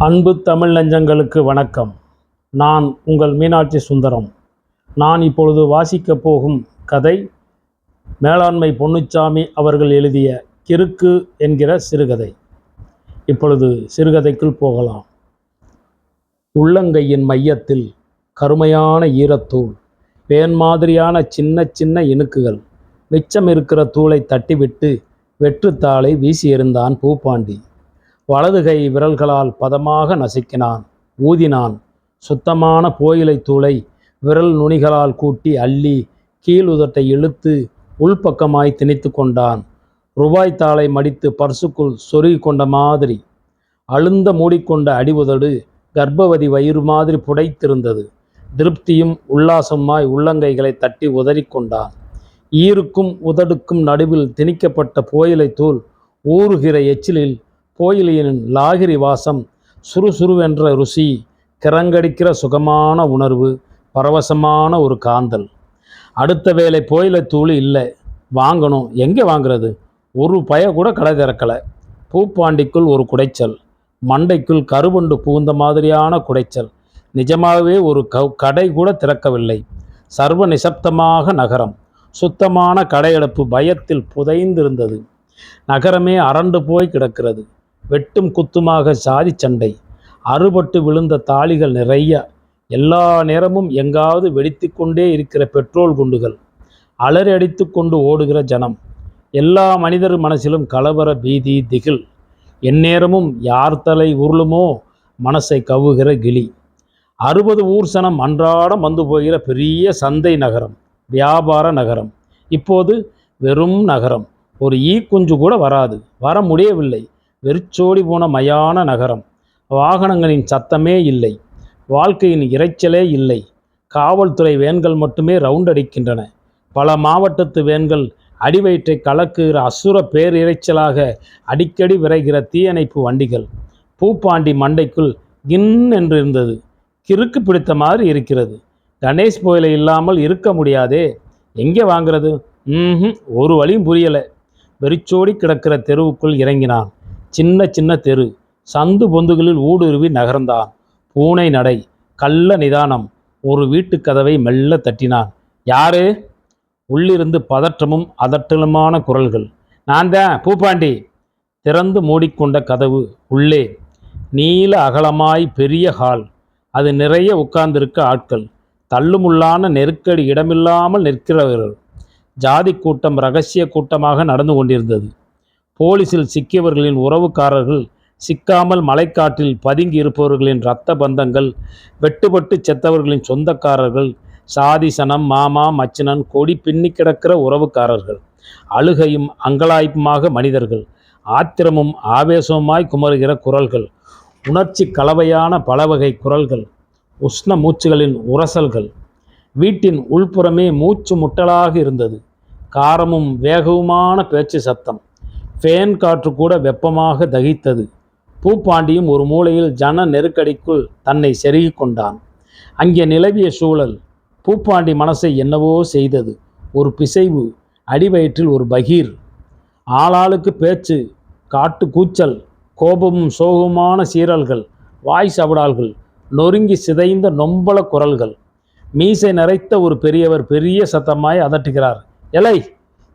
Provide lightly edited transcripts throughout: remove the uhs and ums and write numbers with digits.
அன்பு தமிழ் நெஞ்சங்களுக்கு வணக்கம். நான் உங்கள் மீனாட்சி சுந்தரம். நான் இப்பொழுது வாசிக்கப் போகும் கதை மேலாண்மை பொன்னுச்சாமி அவர்கள் எழுதிய கிறுக்கு என்கிற சிறுகதை. இப்பொழுது சிறுகதைக்குள் போகலாம். உள்ளங்கையின் மையத்தில் கருமையான ஈரத்தூள், பேன் மாதிரியான சின்ன சின்ன இணுக்குகள். மிச்சம் இருக்கிற தூளை தட்டிவிட்டு வெற்றுத்தாளை வீசி எறிந்தான் பூப்பாண்டி. வலது கை விரல்களால் பதமாக நசுக்கினான், ஊதினான். சுத்தமான போயிலை தூளை விரல் நுனிகளால் கூட்டி அள்ளி கீழ் உதட்டை இழுத்து உள்பக்கமாய் திணித்து கொண்டான். ரூபாய்த்தாளை மடித்து பர்சுக்குள் சொருகி கொண்ட மாதிரி. அழுந்த மூடிக்கொண்ட அடி உதடு கர்ப்பவதி வயிறு மாதிரி புடைத்திருந்தது. திருப்தியும் உல்லாசமாய் உள்ளங்கைகளை தட்டி உதறிக்கொண்டான். ஈருக்கும் உதடுக்கும் நடுவில் திணிக்கப்பட்ட போயிலை தூள், ஊறுகிற எச்சிலில் போயிலியின் லாகிரி வாசம், சுறுசுறுவென்ற ருசி, கிறங்கடிக்கிற சுகமான உணர்வு, பரவசமான ஒரு காந்தல். அடுத்த வேளை போயிலை தூள் இல்லை, வாங்கணும். எங்கே வாங்கிறது? ஒரு பய கூட கடை திறக்கலை. பூப்பாண்டிக்குள் ஒரு குடைச்சல், மண்டைக்குள் கருவண்டு புகுந்த மாதிரியான குடைச்சல். நிஜமாகவே ஒரு கடை கூட திறக்கவில்லை. சர்வ நிசப்தமாக நகரம். சுத்தமான கடையெடுப்பு பயத்தில் புதைந்திருந்தது. நகரமே அரண்டு போய் கிடக்கிறது. வெட்டும் குத்துமாக சாதி சண்டை, அறுபட்டு விழுந்த தாளிகள் நிறைய. எல்லா நேரமும் எங்காவது வெடித்து கொண்டே இருக்கிற பெட்ரோல் குண்டுகள், அலறி அடித்து கொண்டு ஓடுகிற ஜனம். எல்லா மனிதர் மனசிலும் கலவர, பீதி, திகில். எந்நேரமும் யார் தலை உருளுமோ மனசை கவ்வுகிற கிளி. 60 ஊர் சனம் அன்றாடம் வந்து போகிற பெரிய சந்தை நகரம், வியாபார நகரம். இப்போது வெறும் நகரம். ஒரு குஞ்சு கூட வராது, வர முடியவில்லை. வெறிச்சோடி போன மயான நகரம். வாகனங்களின் சத்தமே இல்லை, வாழ்க்கையின் இரைச்சலே இல்லை. காவல்துறை வேன்கள் மட்டுமே ரவுண்ட் அடிக்கின்றன. பல மாவட்டத்து வேன்கள் அடிவயிற்றை கலக்குகிற அசுர பேரிரைச்சலாக அடிக்கடி விரைகிற தீயணைப்பு வண்டிகள். பூப்பாண்டி மண்டைக்குள் கின் என்று இருந்தது. கிறுக்கு பிடித்த மாதிரி இருக்கிறது. கணேஷ் போயில இல்லாமல் இருக்க முடியாதே. எங்கே வாங்கிறது? ஒரு வழியும் புரியலை. வெறிச்சோடி கிடக்கிற தெருவுக்குள் இறங்கினான். சின்ன சின்ன தெரு, சந்து பொந்துகளில் ஊடுருவி நகர்ந்தான். பூனை நடை, கள்ள நிதானம். ஒரு வீட்டு கதவை மெல்ல தட்டினான். யாரு? உள்ளிருந்து பதற்றமும் அதட்டலுமான குரல்கள். நான் தான், பூப்பாண்டி. திறந்து மூடிக்கொண்ட கதவு. உள்ளே நீல அகலமாய் பெரிய ஹால். அது நிறைய உட்கார்ந்திருக்க ஆட்கள். தள்ளுமுள்ளான நெருக்கடி இடமில்லாமல் நிற்கிறவர்கள். ஜாதி கூட்டம் இரகசிய கூட்டமாக நடந்து கொண்டிருந்தது. போலீஸில் சிக்கியவர்களின் உறவுக்காரர்கள், சிக்காமல் மலைக்காட்டில் பதுங்கி இருப்பவர்களின் இரத்த பந்தங்கள், வெட்டுப்பட்டு செத்தவர்களின் சொந்தக்காரர்கள், சாதி சனம், மாமா மச்சினன், கொடி பின்னி கிடக்கிற உறவுக்காரர்கள், அழுகையும் அங்கலாய்ப்புமாக மனிதர்கள், ஆத்திரமும் ஆவேசமாய் குமருகிற குரல்கள், உணர்ச்சி கலவையான பலவகை குரல்கள், உஷ்ண மூச்சுகளின் உரசல்கள். வீட்டின் உள்புறமே மூச்சு முட்டலாக இருந்தது. காரமும் வேகவுமான பேச்சு சத்தம். ஃபேன் காற்று கூட வெப்பமாக தகித்தது. பூப்பாண்டியும் ஒரு மூலையில் ஜன நெருக்கடிக்குள் தன்னை செருகி கொண்டான். அங்கே நிலவிய சூழல் பூப்பாண்டி மனசை என்னவோ செய்தது. ஒரு பிசைவு, அடிவயிற்றில் ஒரு பகீர். ஆளாளுக்கு பேச்சு, காட்டு கூச்சல், கோபமும் சோகமான சீரல்கள், வாய் சவடால்கள், நொறுங்கி சிதைந்த நொம்பல குரல்கள். மீசை நிறைத்த ஒரு பெரியவர் பெரிய சத்தமாய் அதட்டுகிறார். எலை,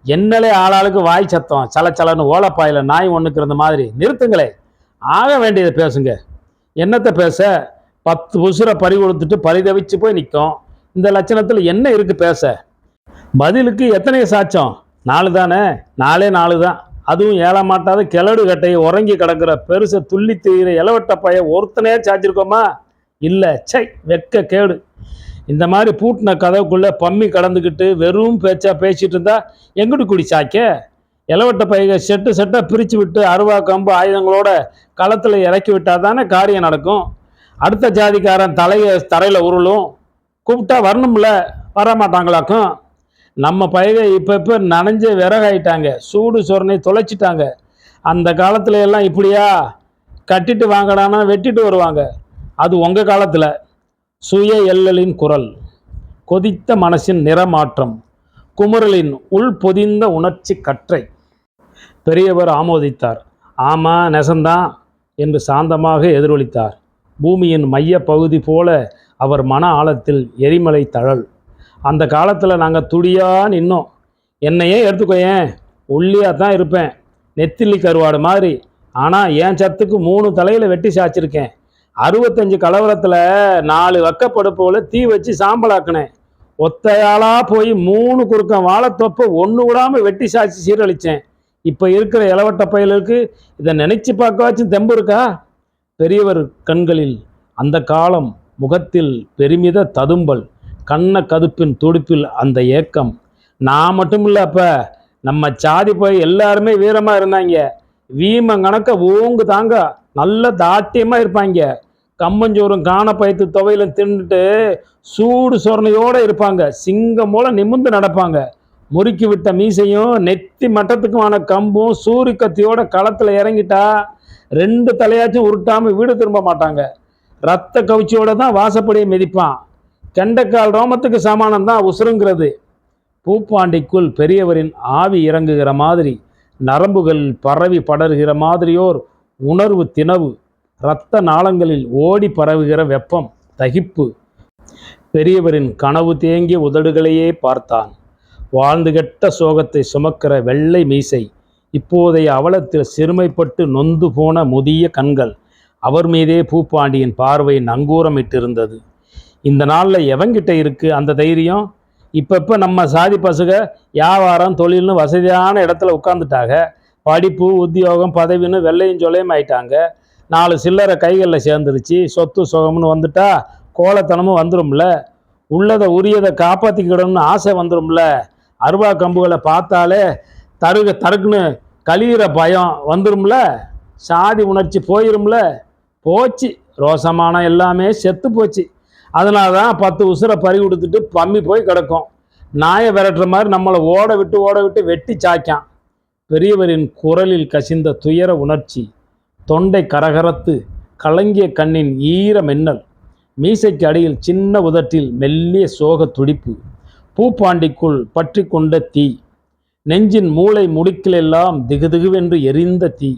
என்னலே ஆளாளுக்கு வாய் சத்தம், சலச்சலன்னு ஓலப்பாயில் நாய் ஒன்றுக்கு இருந்த மாதிரி. நிறுத்துங்களே, ஆக வேண்டியதை பேசுங்க. என்னத்தை பேச? 10 உசுரை பறி கொடுத்துட்டு பரிதவிச்சு போய் நிற்கும். இந்த லட்சணத்தில் என்ன இருக்கு பேச? பதிலுக்கு எத்தனை சாட்சம்? 4 தானே? 4 தான். அதுவும் ஏழமாட்டாத கிளடு கட்டையை உறங்கி கிடக்கிற பெருசை துள்ளி தீர இளவட்ட பைய ஒருத்தனே சாச்சிருக்கோமா? இல்லை, சை, வெக்க கேடு. இந்த மாதிரி பூட்டின கதவுக்குள்ளே பம்மி கடந்துக்கிட்டு வெறும் பேச்சா பேசிகிட்டு இருந்தா எங்கிட்டு குடி சாய்க்க? இளவட்ட பைய செட்டாக பிரித்து விட்டு அருவா கம்பு ஆயுதங்களோட களத்தில் இறக்கி விட்டால் தானே காரியம் நடக்கும். அடுத்த ஜாதிக்காரன் தரையில் உருளும். கூப்பிட்டா வரணும்ல, வரமாட்டாங்களாக்கும். நம்ம பையக இப்போ நனைஞ்ச விறகாயிட்டாங்க. சூடு சொரணை தொலைச்சிட்டாங்க. அந்த காலத்துல எல்லாம் இப்படியா? கட்டிட்டு வாங்கடானா வெட்டிட்டு வருவாங்க. அது உங்கள் காலத்தில். சுய எல்லலின் குரல், கொதித்த மனசின் நிறமாற்றம், குமுறலின் உள் பொதிந்த உணர்ச்சி கற்றை. பெரியவர் ஆமோதித்தார். ஆமா, நெசந்தான் என்று சாந்தமாக எதிரொலித்தார். பூமியின் மைய பகுதி போல அவர் மன ஆழத்தில் எரிமலை தழல். அந்த காலத்தில் நாங்கள் துடியா நின்னோம். என்னையே எடுத்துக்கோயேன், ஒல்லியாக தான் இருப்பேன், நெத்திலி கருவாடு மாதிரி. ஆனால் என் சத்துக்கு 3 தலையில் வெட்டி சாய்ச்சிருக்கேன். 65 கலவரத்தில் 4 வக்கப்படுப்போல தீ வச்சு சாம்பலாக்கினேன். ஒத்தையாளாக போய் 3 குறுக்கம் வாழைத்தொப்பை ஒன்று விடாமல் வெட்டி சாய்ச்சி சீரழித்தேன். இப்போ இருக்கிற இளவட்ட பயலுக்கு இதை நினைச்சு பார்க்கவாச்சும் தெம்பு இருக்கா? பெரியவர் கண்களில் அந்த காலம், முகத்தில் பெருமித ததும்பல், கண்ண கதுப்பின் துடிப்பில் அந்த ஏக்கம். நான் மட்டும் இல்லை, அப்போ நம்ம சாதி போய் எல்லாருமே வீரமாக இருந்தாங்க. வீமங்கணக்க ஓங்கு தாங்க நல்ல தாட்டியமாக இருப்பாங்க. கம்பஞ்சோறும் காண பயத்து துவையிலும் தின்னுட்டு சூடு சொரணையோடு இருப்பாங்க. சிங்கம் போல நிமிர்ந்து நடப்பாங்க. முறுக்கி விட்ட மீசையும் நெத்தி மட்டத்துக்குமான கம்பும் சூரிய கத்தியோட களத்தில் இறங்கிட்டா 2 தலையாச்சும் உருட்டாமல் வீடு திரும்ப மாட்டாங்க. ரத்த கவுச்சியோட தான் வாசப்படியை மிதிப்பான். கெண்டைக்கால் ரோமத்துக்கு சமானம் தான் உசுருங்கிறது. பூப்பாண்டிக்குள் பெரியவரின் ஆவி இறங்குகிற மாதிரி, நரம்புகள் பரவி படர்கிற மாதிரியோர் உணர்வு திணவு, இரத்த நாளங்களில் ஓடி பரவுகிற வெப்பம், தகிப்பு. பெரியவரின் கனவு தேங்கிய உதடுகளையே பார்த்தான். வாழ்ந்து கெட்ட சோகத்தை சுமக்கிற வெள்ளை மீசை, இப்போதைய அவலத்தில் சிறுமைப்பட்டு நொந்து போன முதிய கண்கள். அவர் மீதே பூப்பாண்டியின் பார்வை நங்கூரமிட்டிருந்தது. இந்த நாளில் எவங்கிட்ட இருக்கு அந்த தைரியம்? இப்போ நம்ம சாதி பசங்க வியாபாரம் தொழில்னு வசதியான இடத்துல உட்காந்துட்டாங்க. படிப்பு உத்தியோகம் பதவின்னு வெள்ளையும் சொல்லையும் ஆயிட்டாங்க. 4 சில்லறை கைகளில் சேர்ந்துருச்சு. சொத்து சுகம்னு வந்துட்டா கோலத்தனமும் வந்துடும்ல. உள்ளதை உரியதை காப்பாற்றிக்கிடணும்னு ஆசை வந்துடும்ல. அருவா கம்புகளை பார்த்தாலே தருக்குன்னு கழிகிற பயம் வந்துடும்ல. சாதி உணர்ச்சி போயிரும்ல. போச்சு, ரோசமான எல்லாமே செத்து போச்சு. அதனால தான் 10 உசுரை பறி கொடுத்துட்டு பம்மி போய் கிடக்கும். நாயை விரட்டுற மாதிரி நம்மளை ஓட விட்டு வெட்டி சாய்க்கான். பெரியவரின் குரலில் கசிந்த துயர உணர்ச்சி, தொண்டை கரகரத்து கலங்கிய கண்ணின் ஈர மின்னல், மீசைக்கு அடியில் சின்ன உதட்டில் மெல்லிய சோக துடிப்பு. பூப்பாண்டிக்குள் பற்றி கொண்ட தீ, நெஞ்சின் மூளை முடுக்கிலெல்லாம் திகுதிகுவென்று எரிந்த தீ,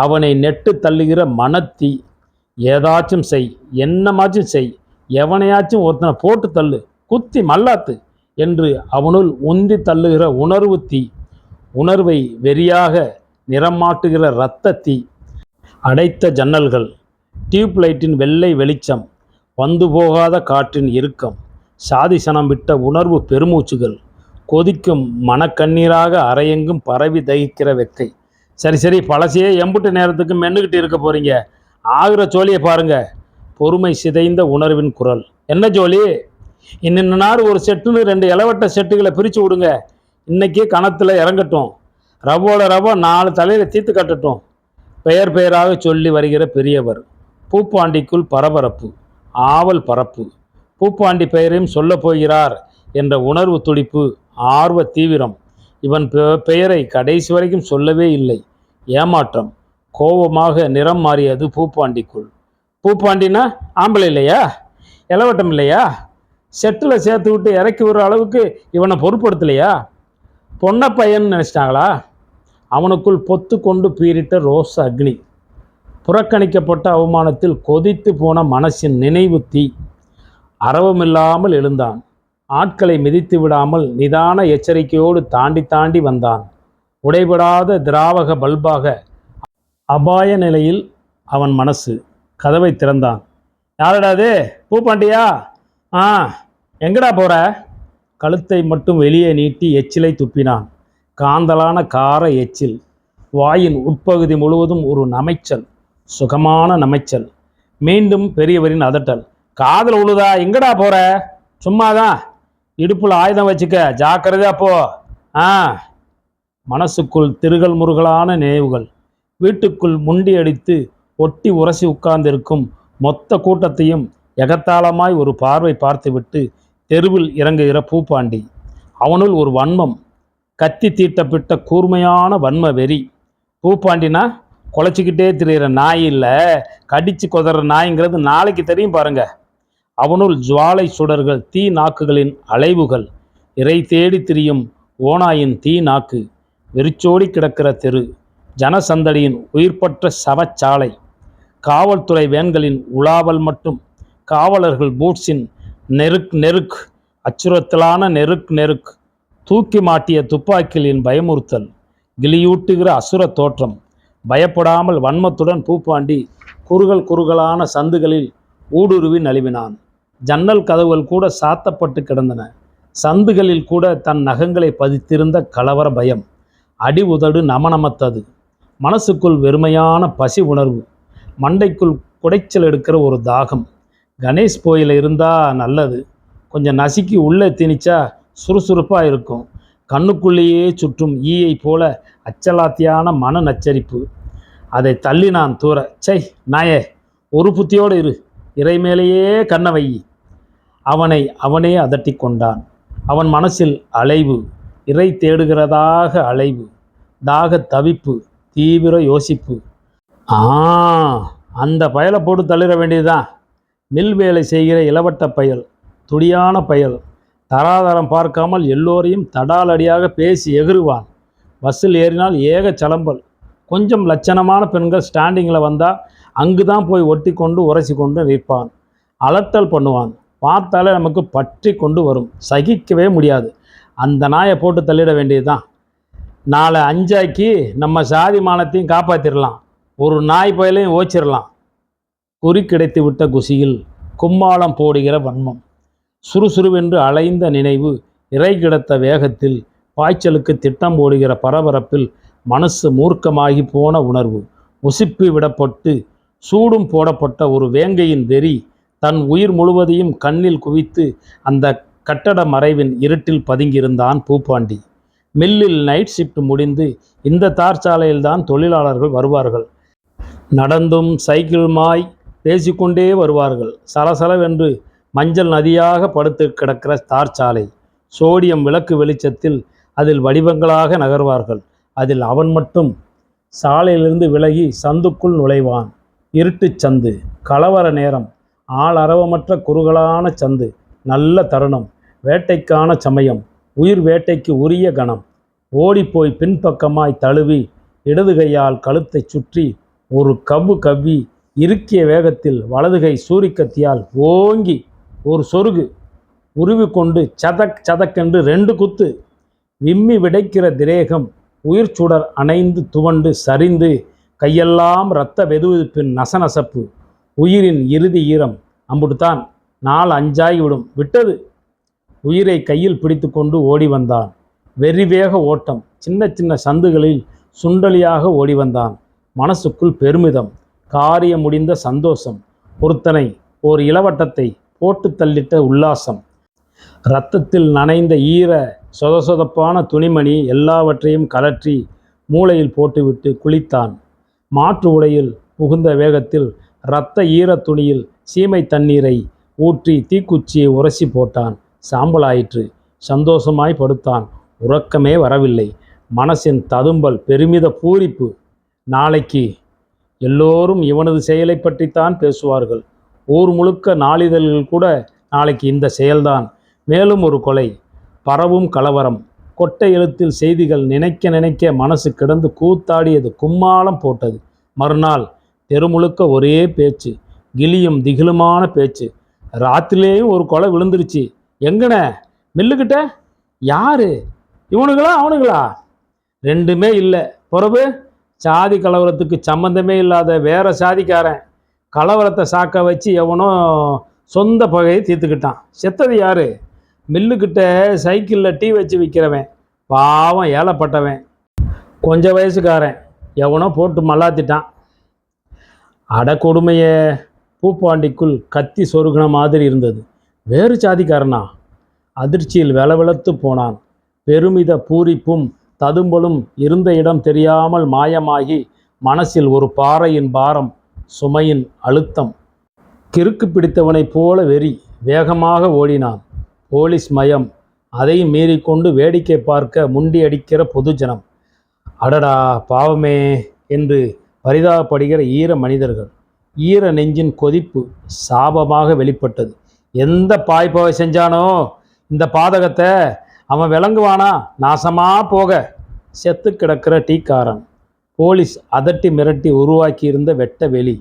அவனை நெட்டு தள்ளுகிற மனத்தீ. ஏதாச்சும் செய், என்னமாச்சும் செய், எவனையாச்சும் ஒருத்தனை போட்டு தள்ளு, குத்தி மல்லாத்து என்று அவனுள் உந்தி தள்ளுகிற உணர்வு தீ. உணர்வை வெறியாக நிறமாட்டுகிற இரத்த தீ. அடைத்த ஜன்னல்கள், டியூப்லைட்டின் வெள்ளை வெளிச்சம், வந்து போகாத காற்றின் இறுக்கம், சாதிசனம் விட்ட உணர்வு பெருமூச்சுகள், கொதிக்கும் மனக்கண்ணீராக அரையெங்கும் பரவி தகிக்கிற வெக்கை. சரி பழசையே எம்புட்டு நேரத்துக்கு மென்னுக்கிட்டு இருக்க போறீங்க? ஆகிற ஜோலியை பாருங்க. பொறுமை சிதைந்த உணர்வின் குரல். என்ன ஜோலி? இன்னின்னார் ஒரு செட்டுன்னு 2 இளவட்ட செட்டுகளை பிரித்து விடுங்க. இன்னைக்கே கணத்தில் இறங்கட்டும். ரவ்வோட ரவ்வோ 4 தலையில் தீர்த்து கட்டட்டும். பெயர் பெயராக சொல்லி வருகிற பெரியவர். பூப்பாண்டிக்குள் பரபரப்பு, ஆவல் பரப்பு. பூப்பாண்டி பெயரையும் சொல்ல போகிறார் என்ற உணர்வு துடிப்பு, ஆர்வ தீவிரம். இவன் பெயரை கடைசி வரைக்கும் சொல்லவே இல்லை. ஏமாற்றம், கோபமாக நிறம் மாறியது பூப்பாண்டிக்குள். பூப்பாண்டினா ஆம்பளை இல்லையா? இளவட்டம் இல்லையா? செட்டில் சேர்த்து விட்டு இறக்கி விடுற அளவுக்கு இவனை பொருட்படுத்தலையா? பொண்ணை பையன் நினச்சிட்டாங்களா? அவனுக்குள் பொத்து கொண்டு பீரிட்ட ரோஸ் அக்னி. புறக்கணிக்கப்பட்ட அவமானத்தில் கொதித்து போன மனசின் நினைவு தீ. அரவமில்லாமல் எழுந்தான். ஆட்களை மிதித்து விடாமல் நிதான எச்சரிக்கையோடு தாண்டி வந்தான். உடைபடாத திராவக பல்பாக அபாய நிலையில் அவன் மனசு. கதவை திறந்தான். யாரடாது? பூப்பாண்டியா? எங்கடா போற? கழுத்தை மட்டும் வெளியே நீட்டி எச்சிலை துப்பினான். காந்தலான கார எச்சில். வாயின் உட்பகுதி முழுவதும் ஒரு நமைச்சல், சுகமான நமைச்சல். மீண்டும் பெரியவரின் அதட்டல். காதல் உழுதா? எங்கடா போற? சும்மாதான். இடுப்புல ஆயுதம் வச்சுக்க, ஜாக்கிரதையா போ. மனசுக்குள் திருகல் முருகலான நினைவுகள். வீட்டுக்குள் முண்டி அடித்து ஒட்டி உரசி உட்கார்ந்திருக்கும் மொத்த கூட்டத்தையும் எகத்தாளமாய் ஒரு பார்வை பார்த்துவிட்டு தெருவில் இறங்குகிற பூப்பாண்டி. அவனுள் ஒரு வன்மம், கத்தி தீட்டப்பட்ட கூர்மையான வன்ம வெறி. பூப்பாண்டினா குலைச்சிக்கிட்டே திரிகிற நாய் இல்லை, கடிச்சு கொதற நாய்ங்கிறது நாளைக்கு தெரியும் பாருங்க. அவனுள் ஜுவாலை சுடர்கள், தீ நாக்குகளின் அலைவுகள். இறை தேடி திரியும் ஓநாயின் தீ நாக்கு, வெறிச்சோடி கிடக்கிற தெரு, ஜனசந்தடியின் உயிர்ப்பற்ற சவச்சாலை, காவல்துறை வேன்களின் உலாவல் மட்டும், காவலர்கள் பூட்ஸின் நெருக் நெருக், அச்சுறுத்தலான நெருக் நெருக், தூக்கி மாட்டிய துப்பாக்கிகளின் பயமுறுத்தல், கிளியூட்டுகிற அசுர தோற்றம். பயப்படாமல் வன்மத்துடன் பூப்பாண்டி குறுகல் குறுகலான சந்துகளில் ஊடுருவி நழுவினான். ஜன்னல் கதவுகள் கூட சாத்தப்பட்டு கிடந்தன. சந்துகளில் கூட தன் நகங்களை பதித்திருந்த கலவர பயம். அடி உதடு நமனமத்தது. மனசுக்குள் வெறுமையான பசி உணர்வு. மண்டைக்குள் குடைச்சல் எடுக்கிற ஒரு தாகம். கணேஷ் போயில இருந்தா நல்லது. கொஞ்சம் நசுக்கி உள்ளே திணிச்சா சுறுசுறுப்பாக இருக்கும். கண்ணுக்குள்ளேயே சுற்றும் ஈயை போல அச்சலாத்தியான மன நச்சரிப்பு. அதை தள்ளினான் தூர. சை நாயே, ஒரு புத்தியோடு இரு, இறை மேலேயே கண்ணை வை. அவனே அதட்டி கொண்டான். அவன் மனசில் அலைவு, இறை தேடுகிறதாக அலைவு, தாக தவிப்பு, தீவிர யோசிப்பு. அந்த பயலை போட்டு தள்ளிட வேண்டியதுதான். மில் வேலை செய்கிற இளவட்ட பயல், துடியான பயல், தராதரம் பார்க்காமல் எல்லோரையும் தடாலடியாக பேசி எகிறுவான். பஸ்ஸில் ஏறினால் ஏக சலம்பல். கொஞ்சம் லட்சணமான பெண்கள் ஸ்டாண்டிங்கில் வந்தால் அங்கு தான் போய் ஒட்டி கொண்டு உரசி கொண்டு நிற்பான். அலட்டல் பண்ணுவான். பார்த்தாலே நமக்கு பற்றி கொண்டு வரும். சகிக்கவே முடியாது. அந்த நாயை போட்டு தள்ளிட வேண்டியது தான். நாளை அஞ்சாக்கி நம்ம சாதி மானத்தையும் காப்பாற்றிடலாம். ஒரு நாய் பயலையும் ஓச்சிடலாம். குறி கிடைத்து விட்ட குசியில் கும்மாளம் போடுகிற வன்மம், சுறுசுறுவென்று அலைந்த நினைவு, இறை கிடத்த வேகத்தில், பாய்ச்சலுக்கு திட்டம் போடுகிற பரபரப்பில் மனசு மூர்க்கமாகி போன உணர்வு, உசிப்பி விடப்பட்டு சூடும் போடப்பட்ட ஒரு வேங்கையின் வெறி, தன் உயிர் முழுவதையும் கண்ணில் குவித்து அந்த கட்டட மறைவின் இருட்டில் பதுங்கியிருந்தான் பூப்பாண்டி. மில்லில் நைட் ஷிஃப்ட் முடிந்து இந்த தார்ச்சாலையில்தான் தொழிலாளர்கள் வருவார்கள். நடந்தும் சைக்கிளுமாய் பேசிக்கொண்டே வருவார்கள். சலசலவென்று மஞ்சள் நதியாக படுத்து கிடக்கிற தார்ச்சாலை. சோடியம் விளக்கு வெளிச்சத்தில் அதில் வடிவங்களாக நகர்வார்கள். அதில் அவன் மட்டும் சாலையிலிருந்து விலகி சந்துக்குள் நுழைவான். இருட்டுச் சந்து, கலவர நேரம், ஆளரவமற்ற குறுகலான சந்து, நல்ல தருணம், வேட்டைக்கான சமயம், உயிர் வேட்டைக்கு உரிய கணம். ஓடிப்போய் பின்பக்கமாய் தழுவி இடது கையால் கழுத்தை சுற்றி ஒரு கவ்வி இறுக்கிய வேகத்தில் வலதுகை சூரிக்கத்தியால் ஓங்கி ஒரு சொருகு உருவி கொண்டு சதக் சதக்கென்று 2 குத்து. விம்மி விடைக்கிற திரேகம் உயிர் சுடர் அணைந்து துவண்டு சரிந்து, கையெல்லாம் இரத்த வெதுவெதுப்பின் நசநசப்பு, உயிரின் இறுதி ஈரம். அம்புட்டுத்தான், 4-5 விடும். விட்டது. உயிரை கையில் பிடித்து கொண்டு ஓடி வந்தான். வெறிவேக ஓட்டம். சின்ன சின்ன சந்துகளில் சுண்டலியாக ஓடி வந்தான். மனசுக்குள் பெருமிதம், காரியம் முடிந்த சந்தோஷம், ஒருத்தனை ஓர் இளவட்டத்தை போட்டு தள்ளிட்ட உல்லாசம். இரத்தத்தில் நனைந்த ஈர சொதசொதப்பான துணிமணி எல்லாவற்றையும் கலற்றி மூளையில் போட்டுவிட்டு குளித்தான். மாற்று உடையில் புகுந்த வேகத்தில் இரத்த ஈர துணியில் சீமை தண்ணீரை ஊற்றி தீக்குச்சியை உரசி போட்டான். சாம்பலாயிற்று. சந்தோஷமாய் படுத்தான். உறக்கமே வரவில்லை. மனசின் ததும்பல், பெருமித பூரிப்பு. நாளைக்கு எல்லோரும் இவனது செயலை பற்றித்தான் பேசுவார்கள். ஊர் முழுக்க நாளிதழ்கள் கூட நாளைக்கு இந்த செயல்தான். மேலும் ஒரு கொலை, பரவும் கலவரம், கொட்டை எழுத்தில் செய்திகள். நினைக்க நினைக்க மனசு கிடந்து கூத்தாடியது, கும்மாளம் போட்டது. மறுநாள் தெருமுழுக்க ஒரே பேச்சு, கிளியும் திகிலுமான பேச்சு. ராத்திரிலேயும் ஒரு கொலை விழுந்துருச்சு. எங்கன? மில்லுக்கிட்ட. யாரு? இவனுங்களா அவனுங்களா? 2மே இல்லை. பிறகு சாதி கலவரத்துக்கு சம்பந்தமே இல்லாத வேற சாதிக்காரன் கலவரத்தை சாக்க வச்சு எவனோ சொந்த பகையை தீர்த்துக்கிட்டான். செத்தது யாரு? மில்லுக்கிட்ட சைக்கிளில் டீ வச்சு விற்கிறவன். பாவம், ஏழப்பட்டவன், கொஞ்சம் வயசுக்காரன். எவனோ போட்டு மல்லாத்திட்டான். அட கொடுமையே! பூப்பாண்டிக்குள் கத்தி சொருகின மாதிரி இருந்தது. வேறு சாதிக்காரனா? அதிர்ச்சியில் வெலவெலத்து போனான். பெருமித பூரிப்பும் ததும்பலும் இருந்த இடம் தெரியாமல் மாயமாகி மனசில் ஒரு பாறையின் பாரம், சுமையின் அழுத்தம். கிறுக்கு பிடித்தவனைப் போல வெறி. வேகமாக ஓடினான். போலீஸ் மயம். அதையும் மீறிக்கொண்டு வேடிக்கை பார்க்க முண்டி அடிக்கிற பொதுஜனம். அடடா பாவமே என்று பரிதாபப்படுகிற ஈர மனிதர்கள். ஈர நெஞ்சின் கொதிப்பு சாபமாக வெளிப்பட்டது. எந்த பாய்பாவை செஞ்சானோ இந்த பாதகத்தை அவன் விளங்குவானா? நாசமா போக. செத்து கிடக்கிற டீக்காரன். போலீஸ் அதட்டி மிரட்டி உருவாக்கியிருந்த வெட்ட வெளி.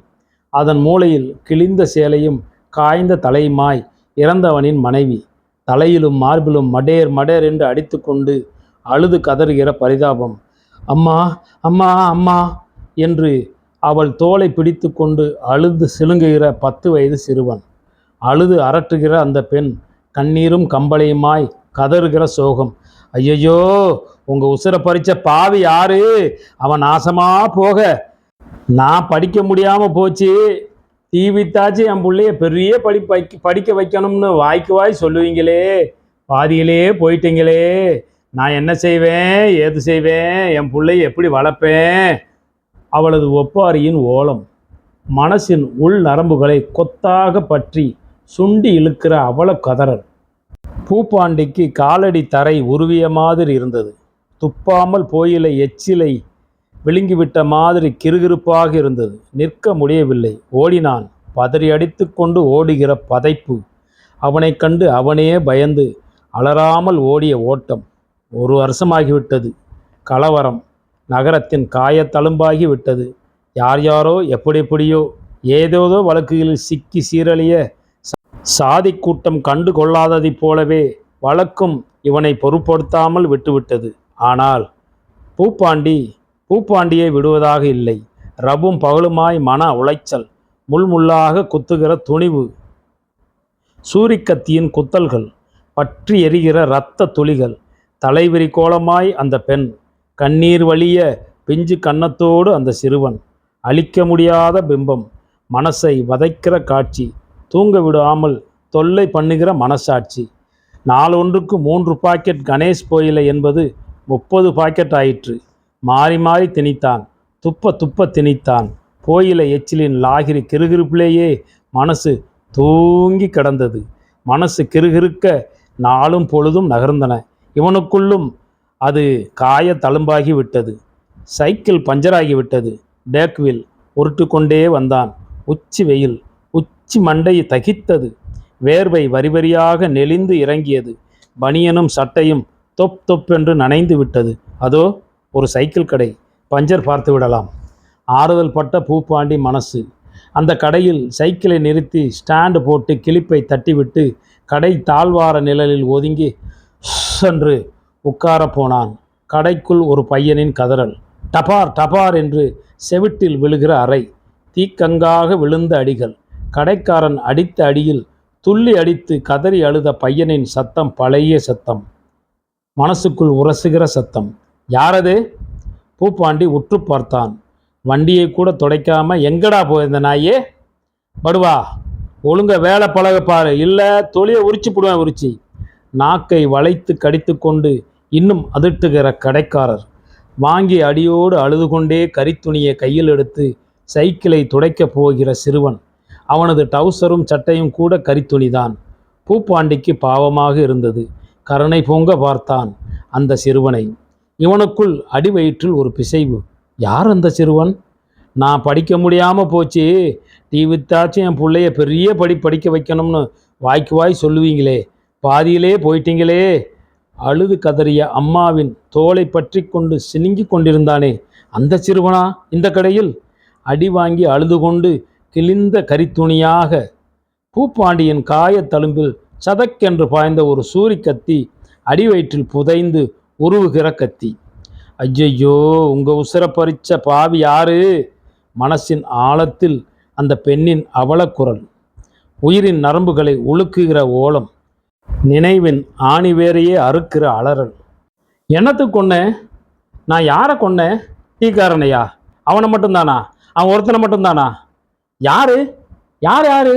அதன் மூலையில் கிழிந்த சேலையும் காய்ந்த தலையுமாய் இறந்தவனின் மனைவி. தலையிலும் மார்பிலும் மடேர் மடேர் என்று அடித்து கொண்டு அழுது கதறுகிற பரிதாபம். அம்மா அம்மா அம்மா என்று அவள் தோலை பிடித்து கொண்டு அழுது சிலுங்குகிற 10 வயது சிறுவன். அழுது அரட்டுகிற அந்த பெண் கண்ணீரும் கம்பளையுமாய் கதறுகிற சோகம். ஐயையோ, உங்க உசுரை பறிச்ச பாவி யாரு? அவன் நாசமா போக. நான் படிக்க முடியாம போச்சு, தீவித்தாச்சு என் பிள்ளைய பெரிய படிக்க வைக்கணும்னு வாய்க்கு வாய் சொல்லுவீங்களே, பாதியிலே போயிட்டீங்களே. நான் என்ன செய்வேன், ஏது செய்வேன், என் பிள்ளைய எப்படி வளர்ப்பேன்? அவளது ஒப்பாரியின் ஓலம் மனசின் உள் நரம்புகளை கொத்தாக பற்றி சுண்டி இழுக்கிற அவல கதறல். பூப்பாண்டிக்கு காலடி தரை உருவிய மாதிரி இருந்தது. துப்பாமல் போயில எச்சிலை விழுங்கிவிட்ட மாதிரி கிறுகிறுப்பாக இருந்தது. நிற்க முடியவில்லை. ஓடினான். பதறி அடித்து கொண்டு ஓடுகிற பதைப்பு. அவனை கண்டு அவனே பயந்து அலறாமல் ஓடிய ஓட்டம். 1 வருஷமாகிவிட்டது. கலவரம் நகரத்தின் காயத்தழும்பாகி விட்டது. யார் யாரோ எப்படியோ ஏதேதோ வழக்குகளில் சிக்கி சீரழிய சாதி கூட்டம் கண்டு கொள்ளாததைப் போலவே வழக்கும் இவனை பொருட்படுத்தாமல் விட்டுவிட்டது. ஆனால் பூப்பாண்டியை விடுவதாக இல்லை. ரவும் பகலுமாய் மன உளைச்சல், முள்முள்ளாக குத்துகிற துணிவு, சூரிக்கத்தியின் குத்தல்கள், பற்றி எரிகிற இரத்த துளிகள். தலைவிரி கோலமாய் அந்த பெண், கண்ணீர் வழிய பிஞ்சு கன்னத்தோடு அந்த சிறுவன். அழிக்க முடியாத பிம்பம், மனசை வதைக்கிற காட்சி, தூங்க விடாமல் தொல்லை பண்ணுகிற மனசாட்சி. நாளொன்றுக்கு 3 பாக்கெட் கணேஷ் போயிலை என்பது 30 பாக்கெட் ஆயிற்று. மாறி மாறி திணித்தான். துப்ப திணித்தான். போயிலை எச்சிலின் லாகிரி கிறுகிறுப்பிலேயே மனசு தூங்கி கிடந்தது. மனசு கிறுகிறுக்க நாளும் பொழுதும் நகர்ந்தன. இவனுக்குள்ளும் அது காய தழும்பாகி விட்டது. சைக்கிள் பஞ்சராகிவிட்டது. டேக்வில் உருட்டு கொண்டே வந்தான். உச்சி வெயில். உச்சி மண்டையை தகித்தது. வேர்வை வரிவரியாக நெளிந்து இறங்கியது. பனியனும் சட்டையும் தொப் என்று நனைந்து விட்டது. அதோ ஒரு சைக்கிள் கடை. பஞ்சர் பார்த்து விடலாம். ஆறுதல் பட்ட பூப்பாண்டி மனசு அந்த கடையில் சைக்கிளை நிறுத்தி ஸ்டாண்டு போட்டு கிளிப்பை தட்டிவிட்டு கடை தாழ்வார நிழலில் ஒதுங்கி என்று உட்கார போனான். கடைக்குள் ஒரு பையனின் கதறல். டபார் டபார் என்று செவிட்டில் விழுகிற அறை. தீக்கங்காக விழுந்த அடிகள். கடைக்காரன் அடித்த அடியில் துள்ளி அடித்து கதறி அழுத பையனின் சத்தம். பழைய சத்தம். மனசுக்குள் உரசுகிற சத்தம். யாரது? பூப்பாண்டி உற்று பார்த்தான். வண்டியை கூட துடைக்காம எங்கடா போயிருந்த நாயே? படுவா, ஒழுங்க வேலை பழக பாரு, இல்லை தொழிலை உரிச்சு போடுவேன். உரிச்சி நாக்கை வளைத்து கடித்து கொண்டு இன்னும் அதிர்ட்டுகிற கடைக்காரர். வாங்கி அடியோடு அழுது கொண்டே கரித்துணியை கையில் எடுத்து சைக்கிளை துடைக்கப் போகிற சிறுவன். அவனது டவுசரும் சட்டையும் கூட கரித்துணிதான். பூப்பாண்டிக்கு பாவமாக இருந்தது. கருணை பொங்க பார்த்தான் அந்த சிறுவனை. இவனுக்குள் அடிவயிற்றில் ஒரு பிசைவு. யார் அந்த சிறுவன்? நான் படிக்க முடியாமல் போச்சு, வித்தாச்சும் என் பிள்ளைய பெரிய படிக்க வைக்கணும்னு வாய்க்கு வாய் சொல்லுவீங்களே, பாதியிலே போயிட்டீங்களே. அழுது கதறிய அம்மாவின் தோலை பற்றி கொண்டு சினுங்கி கொண்டிருந்தானே அந்த சிறுவனா இந்த கடையில்? அடி வாங்கி அழுது கொண்டு கிழிந்த கரித்துணியாக பூப்பாண்டியின் காயத்தழும்பில் சதக்கென்று பாய்ந்த ஒரு சூரி கத்தி. அடிவயிற்றில் புதைந்து உருவுகிற கத்தி. ஐயையோ, உங்க உசுர பறிச்ச பாவி யாரு? மனசின் ஆழத்தில் அந்த பெண்ணின் அவலக்குரல். உயிரின் நரம்புகளை உழுக்குகிற ஓலம். நினைவின் ஆணிவேரையே அறுக்கிற அலறல். என்னத்துக்கு கொன்னேன்? நான் யாரை கொன்னேன்? டீக்காரனையா? அவனை மட்டும்தானா? அவன் ஒருத்தனை மட்டும்தானா? யாரு யார் யாரு?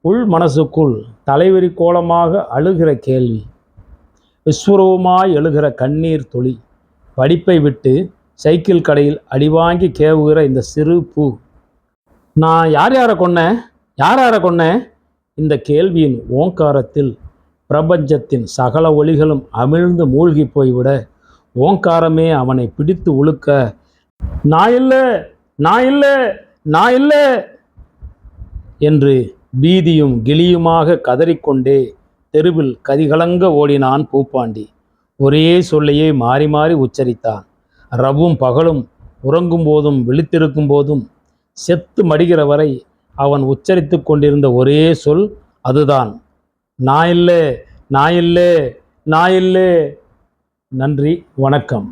உள் மனசுக்குள் தலைவிரி கோலமாக அழுகிற கேள்வி. விஸ்வரூபமாய் எழுகிற கண்ணீர் துளி. படிப்பை விட்டு சைக்கிள் கடையில் அடிவாங்கி கேவுகிற இந்த சிறு பூ. நான் யாரை கொன்னேன்? இந்த கேள்வியின் ஓங்காரத்தில் பிரபஞ்சத்தின் சகல ஒளிகளும் அமிழ்ந்து மூழ்கி போய்விட ஓங்காரமே அவனை பிடித்து உழுக்க, நான் இல்லை என்று பீதியும் கிளியுமாக கதறிக்கொண்டே தெருவில் கதிகலங்க ஓடினான் பூப்பாண்டி. ஒரே சொல்லையே மாறி மாறி உச்சரித்தான். ரவும் பகலும், உறங்கும் போதும் விழித்திருக்கும் போதும், செத்து மடிகிற வரை அவன் உச்சரித்து கொண்டிருந்த ஒரே சொல் அதுதான், நான் இல்லே, நான் இல்லே, நான் இல்லே. நன்றி, வணக்கம்.